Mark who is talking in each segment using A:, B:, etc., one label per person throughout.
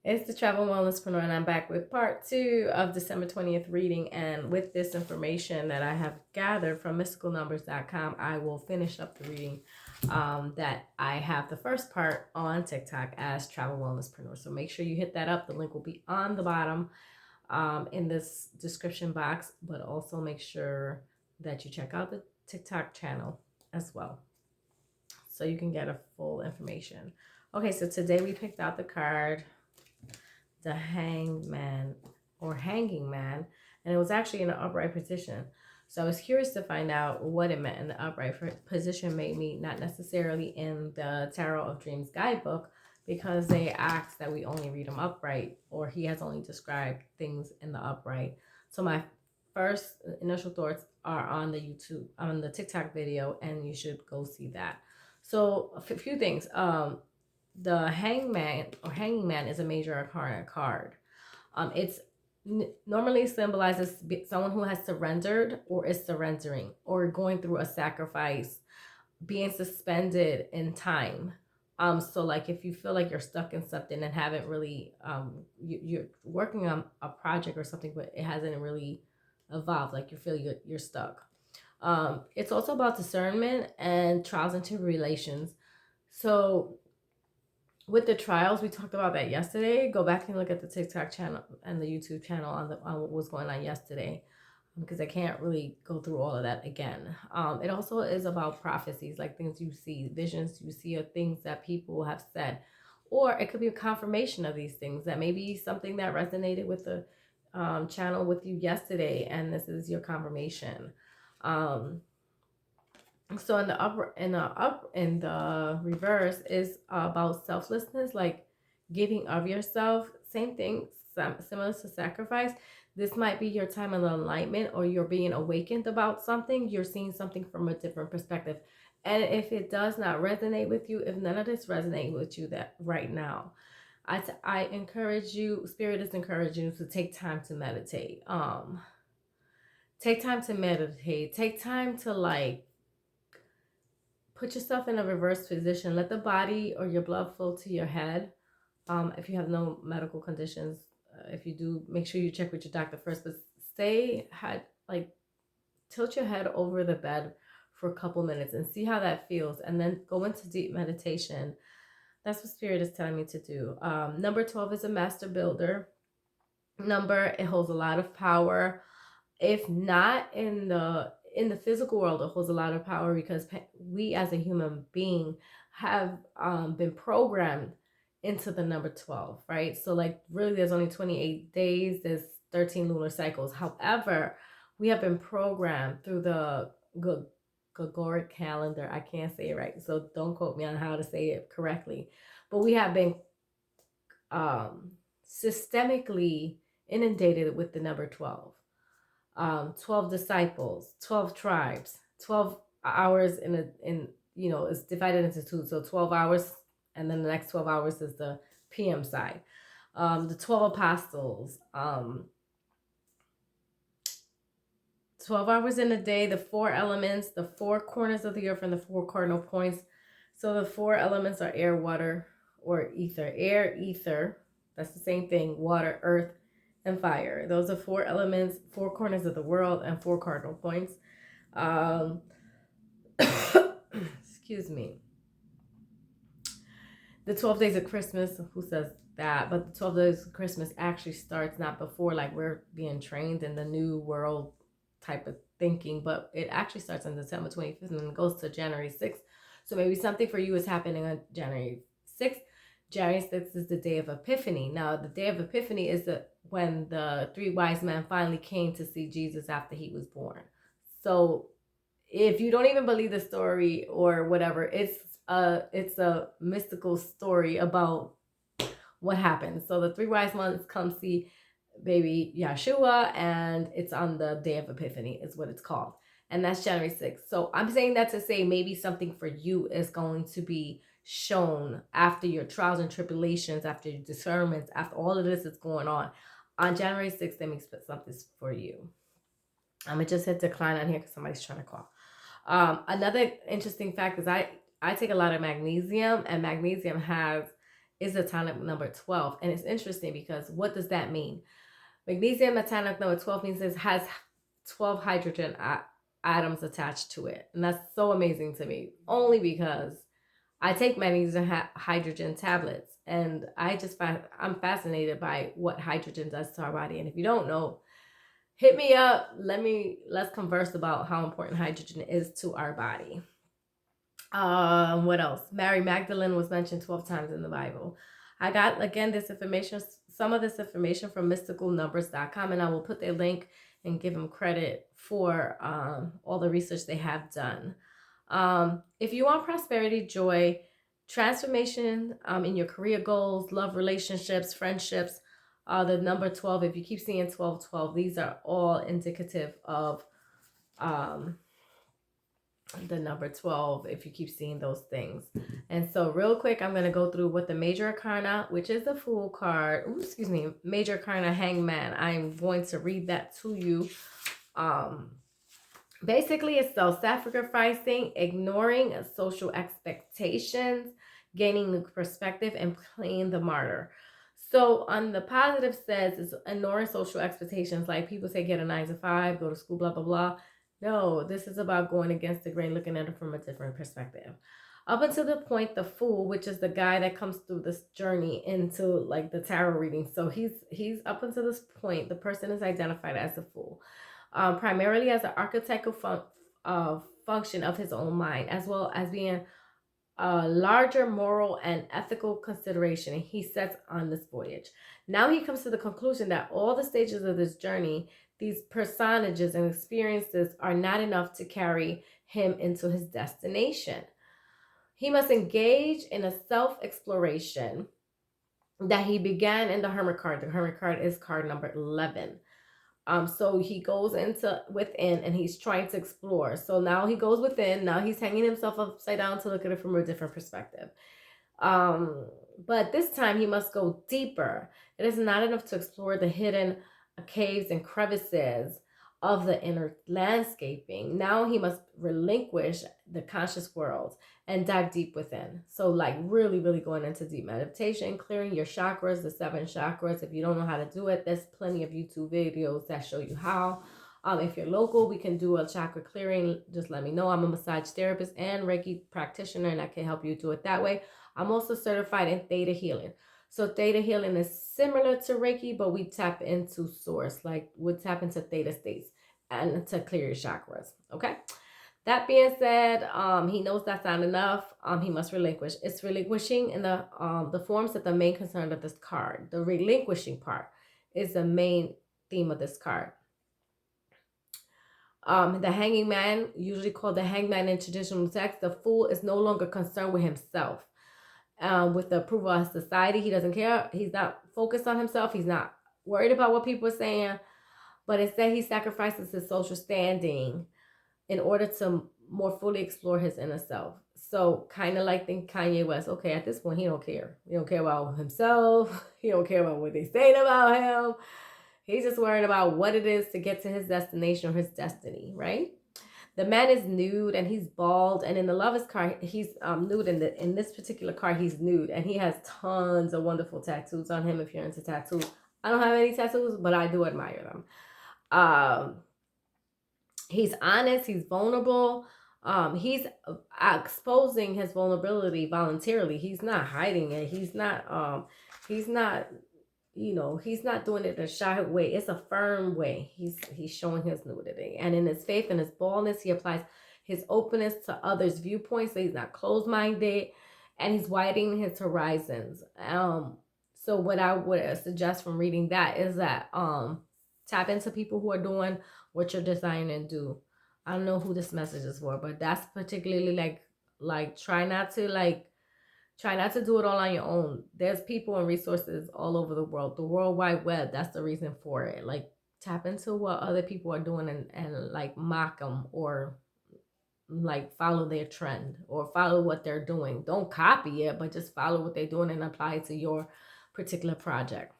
A: It's the Travel Wellnesspreneur, and I'm back with part 2 of December 20th reading. And with this information that I have gathered from mysticalnumbers.com, I will finish up the reading that I have the first part on TikTok as Travel Wellnesspreneur. So make sure you hit that up. The link will be on the bottom in this description box, but also make sure that you check out the TikTok channel as well so you can get a full information. Okay, so today we picked out the card, the hangman or hanging man, and it was actually in an upright position. So I was curious to find out what it meant in the upright position. Made me not necessarily in the Tarot of Dreams guidebook, because they asked that we only read them upright, or he has only described things in the upright. So my first initial thoughts are on the YouTube, on the TikTok video, and you should go see that. So a few things. The hangman or hanging man is a major arcana card. It's normally symbolizes someone who has surrendered or is surrendering or going through a sacrifice, being suspended in time. So like if you feel like you're stuck in something and haven't really, you're working on a project or something, but it hasn't really evolved, like you feel you're stuck. It's also about discernment and trials and tribulations. So with the trials, we talked about that yesterday. Go back and look at the TikTok channel and the YouTube channel on what was going on yesterday, because I can't really go through all of that again. It also is about prophecies, like things you see, visions you see, or things that people have said, or it could be a confirmation of these things, that maybe something that resonated with the channel with you yesterday, and this is your confirmation. So in the reverse is about selflessness, like giving of yourself. Same thing, similar to sacrifice. This might be your time of enlightenment, or you're being awakened about something. You're seeing something from a different perspective. And if it does not resonate with you, if none of this resonates with you that right now, I encourage you, Spirit is encouraging you to take time to meditate. Take time to meditate. Take time to like put yourself in a reverse position. Let the body or your blood flow to your head. If you have no medical conditions, if you do, make sure you check with your doctor first. But stay head, like tilt your head over the bed for a couple minutes and see how that feels, and then go into deep meditation. That's what Spirit is telling me to do. Number 12 is a master builder number. It holds a lot of power. If not in the physical world, it holds a lot of power, because we as a human being have been programmed into the number 12, right? So like really there's only 28 days, there's 13 lunar cycles. However, we have been programmed through the Gregoric calendar. I can't say it right, so don't quote me on how to say it correctly. But we have been systemically inundated with the number 12. 12 disciples, 12 tribes, 12 hours in it's divided into two. So 12 hours, and then the next 12 hours is the PM side. The 12 apostles, 12 hours in a day, the four elements, the four corners of the earth, and the four cardinal points. So the four elements are air, water, or ether. Air, ether, that's the same thing. Water, earth, and fire. Those are four elements, four corners of the world, and four cardinal points. Excuse me. The 12 days of Christmas, who says that? But the 12 days of Christmas actually starts not before, like we're being trained in the new world type of thinking, but it actually starts on December 25th and then goes to January 6th. So maybe something for you is happening on January 6th. January 6th is the day of Epiphany. Now, the day of Epiphany is when the three wise men finally came to see Jesus after he was born. So if you don't even believe the story or whatever, it's a mystical story about what happened. So the three wise ones come see baby Yeshua, and it's on the day of Epiphany is what it's called. And that's January 6th. So I'm saying that to say maybe something for you is going to be shown after your trials and tribulations, after your discernments, after all of this is going on. On January 6th, they may expect something for you. I'm going to just hit decline on here because somebody's trying to call. Another interesting fact is I take a lot of magnesium, and magnesium has is the atomic number 12. And it's interesting because what does that mean? Magnesium atomic number 12 means it has 12 hydrogen atoms attached to it. And that's so amazing to me, only because I take magnesium hydrogen tablets, and I'm fascinated by what hydrogen does to our body. And if you don't know, hit me up. Let's converse about how important hydrogen is to our body. What else? Mary Magdalene was mentioned 12 times in the Bible. I got, again, some of this information from mysticalnumbers.com, and I will put their link and give them credit for all the research they have done. If you want prosperity, joy, transformation in your career goals, love relationships, friendships, the number 12, if you keep seeing 12, 12, these are all indicative of the number 12 if you keep seeing those things. And so real quick, I'm going to go through what the major arcana, which is the Fool card, major arcana, Hangman. I'm going to read that to you. Basically, it's self-sacrificing, ignoring social expectations, gaining new perspective, and playing the martyr. So on the positive says it's ignoring social expectations. Like people say, get a 9 to 5, go to school, blah, blah, blah. No, this is about going against the grain, looking at it from a different perspective. Up until the point, the Fool, which is the guy that comes through this journey into like the tarot reading. So he's up until this point, the person is identified as the Fool. Primarily as an archetypal function of his own mind, as well as being a larger moral and ethical consideration he sets on this voyage. Now he comes to the conclusion that all the stages of this journey, these personages and experiences are not enough to carry him into his destination. He must engage in a self-exploration that he began in the Hermit card. The Hermit card is card number 11. So he goes into within and he's trying to explore. So now he goes within. Now he's hanging himself upside down to look at it from a different perspective. But this time he must go deeper. It is not enough to explore the hidden caves and crevices of the inner landscaping. Now he must relinquish the conscious world and dive deep within. So like really, really going into deep meditation, clearing your chakras, the 7 chakras. If you don't know how to do it, there's plenty of YouTube videos that show you how. If you're local, we can do a chakra clearing. Just let me know. I'm a massage therapist and Reiki practitioner, and I can help you do it that way. I'm also certified in Theta Healing. So Theta Healing is similar to Reiki, but we tap into source, like we tap into theta states and to clear your chakras. Okay. That being said, he knows that's not enough. He must relinquish. It's relinquishing in the forms that the main concern of this card. The relinquishing part is the main theme of this card. The Hanging Man, usually called the Hangman in traditional text, the Fool is no longer concerned with himself. With the approval of society, he doesn't care. He's not focused on himself. He's not worried about what people are saying, but instead he sacrifices his social standing in order to more fully explore his inner self. So kind of like think Kanye West. Okay, at this point, he don't care. He don't care about himself. He don't care about what they say about him. He's just worried about what it is to get to his destination or his destiny, right? The man is nude and he's bald, and in the Lovers card, he's nude. In this particular card, he's nude, and he has tons of wonderful tattoos on him. If you're into tattoos, I don't have any tattoos, but I do admire them. He's honest. He's vulnerable. He's exposing his vulnerability voluntarily. He's not hiding it. He's not. He's not doing it in a shy way. It's a firm way. He's showing his nudity. And in his faith and his boldness, he applies his openness to others' viewpoints. So he's not closed-minded, and he's widening his horizons. So what I would suggest from reading that is that tap into people who are doing what you're desiring to do. I don't know who this message is for, but that's particularly like try not to do it all on your own. There's people and resources all over the world. The World Wide Web, that's the reason for it. Like tap into what other people are doing and like mock them or like follow their trend or follow what they're doing. Don't copy it, but just follow what they're doing and apply it to your particular project.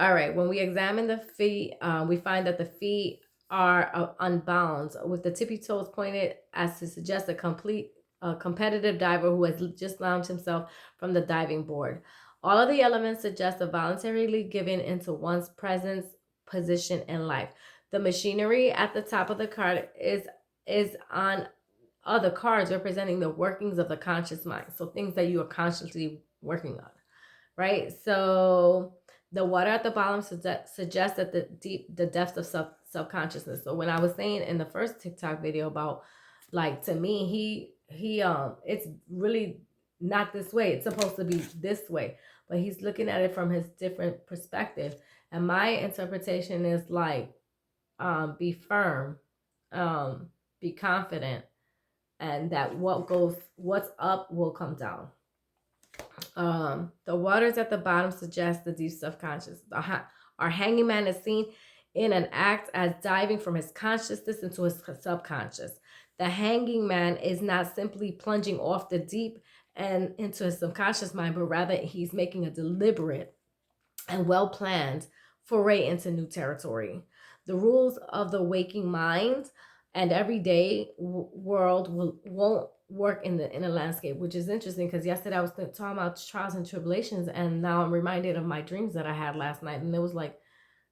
A: All right, when we examine the feet, we find that the feet are unbound with the tippy toes pointed as to suggest a complete a competitive diver who has just launched himself from the diving board. All of the elements suggest a voluntarily giving into one's presence, position, and life. The machinery at the top of the card is on other cards representing the workings of the conscious mind. So things that you are consciously working on, right? So the water at the bottom suggests that the depths of self consciousness. So when I was saying in the first TikTok video about, like, to me, he it's really not this way. It's supposed to be this way, but he's looking at it from his different perspective. And my interpretation is like, be firm, be confident, and that what's up will come down. The waters at the bottom suggest the deep subconscious. Our hanging man is seen in an act as diving from his consciousness into his subconscious. The hanging man is not simply plunging off the deep and into his subconscious mind, but rather he's making a deliberate and well planned foray into new territory. The rules of the waking mind and everyday world won't work in the landscape, which is interesting because yesterday I was talking about trials and tribulations, and now I'm reminded of my dreams that I had last night, and it was like,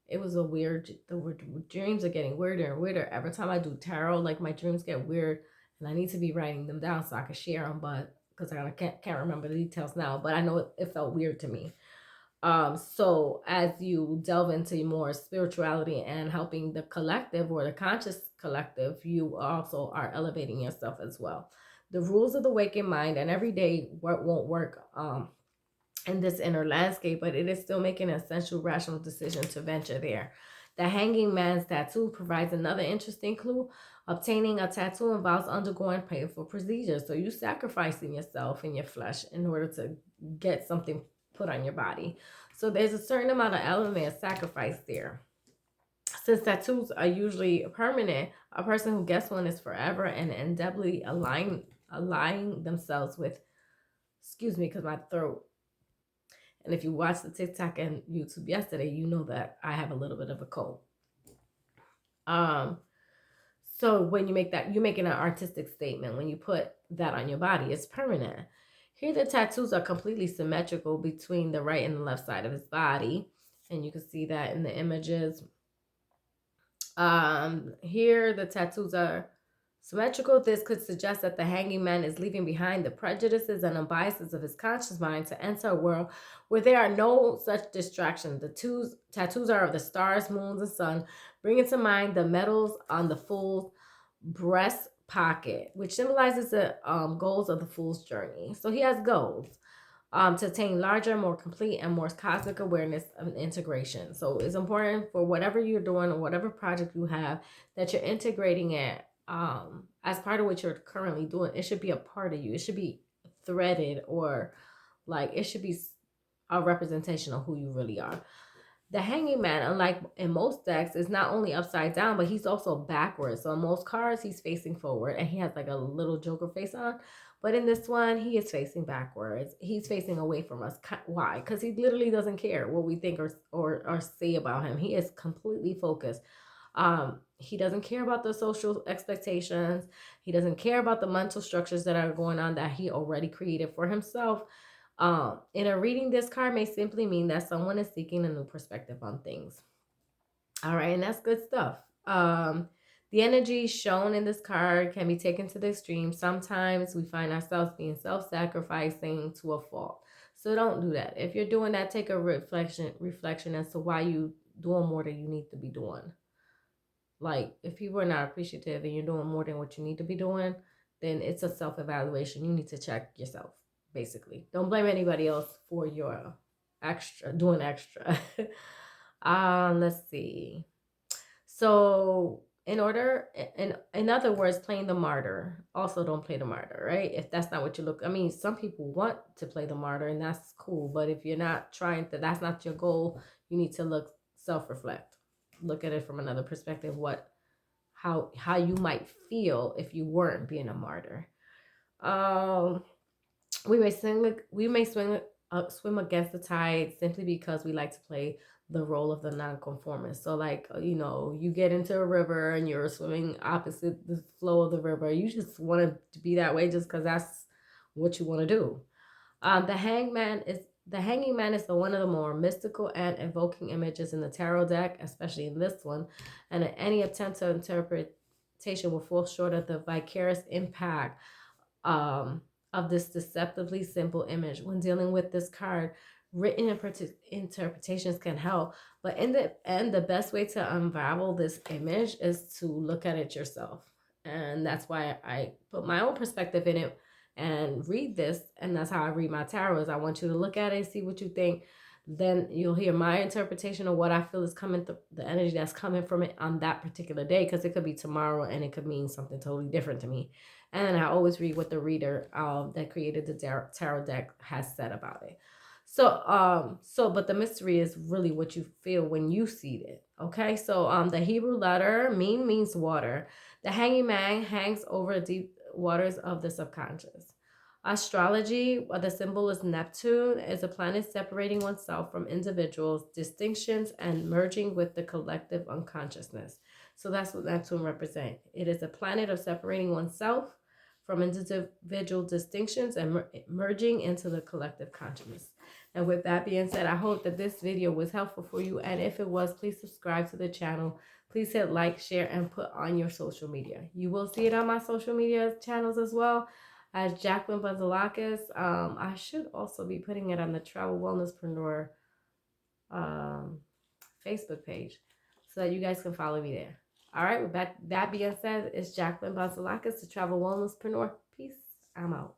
A: it was a weird. The dreams are getting weirder and weirder every time I do tarot. Like, my dreams get weird, and I need to be writing them down so I can share them, but because I can't remember the details now, but I know it felt weird to me. So as you delve into more spirituality and helping the collective or the conscious collective, you also are elevating yourself as well. The rules of the waking mind and everyday work won't work in this inner landscape, but it is still making an essential rational decision to venture there. The hanging man's tattoo provides another interesting clue. Obtaining a tattoo involves undergoing painful procedures. So you sacrificing yourself and your flesh in order to get something put on your body. So there's a certain amount of element of sacrifice there. Since tattoos are usually permanent, a person who gets one is forever and indelibly aligning themselves with, excuse me, because my throat. And if you watched the TikTok and YouTube yesterday, you know that I have a little bit of a cold. Um, so when you make that, you're making an artistic statement. When you put that on your body, it's permanent. Here, the tattoos are completely symmetrical between the right and the left side of his body. And you can see that in the images. Here, the tattoos are symmetrical. This could suggest that the hanging man is leaving behind the prejudices and biases of his conscious mind to enter a world where there are no such distractions. The tattoos are of the stars, moons, and sun, bringing to mind the metals on the fool's breast pocket, which symbolizes the goals of the fool's journey. So he has goals to attain larger, more complete, and more cosmic awareness of integration. So it's important for whatever you're doing or whatever project you have that you're integrating it as part of what you're currently doing. It should be a part of you. It should be threaded, or like it should be a representation of who you really are. The hanging man, unlike in most decks, is not only upside down, but he's also backwards. So in most cards, he's facing forward and he has like a little Joker face on. But in this one, he is facing backwards. He's facing away from us. Why? Because he literally doesn't care what we think or say about him. He is completely focused. He doesn't care about the social expectations. He doesn't care about the mental structures that are going on that he already created for himself. In a reading, this card may simply mean that someone is seeking a new perspective on things. All right, and that's good stuff. The energy shown in this card can be taken to the extreme. Sometimes we find ourselves being self-sacrificing to a fault. So don't do that. If you're doing that, take a reflection as to why you doing more than you need to be doing. Like, if people are not appreciative and you're doing more than what you need to be doing, then it's a self-evaluation. You need to check yourself, basically. Don't blame anybody else for your doing extra. Let's see. So in other words, playing the martyr. Also, don't play the martyr, right? If that's not what you look. I mean, some people want to play the martyr, and that's cool. But if you're not trying to, that's not your goal. You need to self-reflect. Look at it from another perspective. How you might feel if you weren't being a martyr. We may swim against the tide simply because we like to play the role of the nonconformist. So like, you know, you get into a river and you're swimming opposite the flow of the river. You just want it to be that way just because that's what you want to do. The hanging man is the one of the more mystical and evoking images in the tarot deck, especially in this one. And any attempt to interpretation will fall short of the vicarious impact of this deceptively simple image. When dealing with this card, written interpretations can help, but in the end, the best way to unravel this image is to look at it yourself. And that's why I put my own perspective in it and read this. And that's how I read my tarot. Is I want you to look at it, see what you think. Then you'll hear my interpretation of what I feel is coming through, the energy that's coming from it on that particular day, because it could be tomorrow and it could mean something totally different to me. And I always read what the reader that created the tarot deck has said about it. But the mystery is really what you feel when you see it. Okay, so the Hebrew letter mean means water. The hanging man hangs over deep waters of the subconscious. Astrology, the symbol is Neptune, is a planet separating oneself from individuals, distinctions, and merging with the collective unconsciousness. So that's what Neptune represents. It is a planet of separating oneself from individual distinctions and merging into the collective consciousness. And with that being said, I hope that this video was helpful for you. And if it was, please subscribe to the channel. Please hit like, share, and put on your social media. You will see it on my social media channels as well as Jacqueline Banzalakis. I should also be putting it on the Travel Wellnesspreneur Facebook page so that you guys can follow me there. All right, with that being said, it's Jacqueline Banzalakis, the Travel Wellnesspreneur. Peace. I'm out.